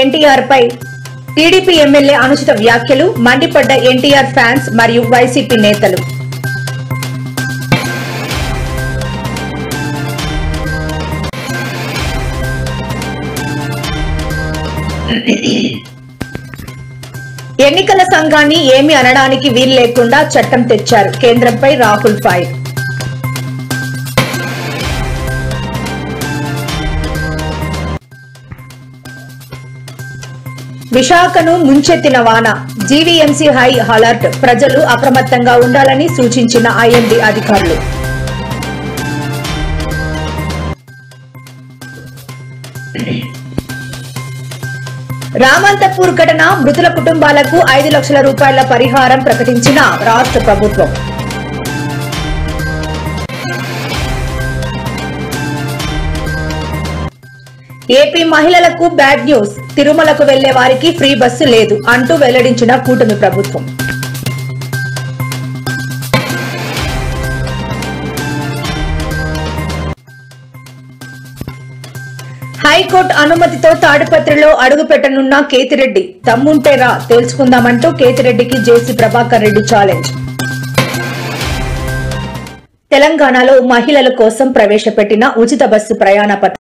ఎన్టీఆర్ పై TDP MLA అనుచిత వ్యాఖ్యలు, మండిపడ్డ NTR fans మరియు వైసీపీ నేతలు. ఎన్నికల సంఘాన్ని ఏమీ అనడానికి వీలు లేకుండా చట్టం తెచ్చారు. కేంద్రంపై రాహుల్ ఫైర్. విశాఖను ముంచెత్తిన వాన, జీవీఎంసీ హై అలర్ట్, ప్రజలు అప్రమత్తంగా ఉండాలని సూచించిన ఐఎండీ అధికారులు. రామంతపూర్ ఘటన, మృతుల కుటుంబాలకు 5 లక్షల రూపాయల పరిహారం ప్రకటించిన రాష్ట్ర ప్రభుత్వం. ఏపీ మహిళలకు బ్యాడ్ న్యూస్, తిరుమలకు వెళ్లే వారికి ఫ్రీ బస్సు లేదు అంటూ వెల్లడించిన కూటమి ప్రభుత్వం. హైకోర్టు అనుమతితో తాడిపత్రిలో అడుగుపెట్టనున్న కేతిరెడ్డి. తమ్ముంటేరా తెలుసుకుందామంటూ కేతిరెడ్డికి జేసీ ప్రభాకర్ రెడ్డి ఛాలెంజ్. తెలంగాణలో మహిళల కోసం ప్రవేశపెట్టిన ఉచిత బస్సు ప్రయాణ పథకం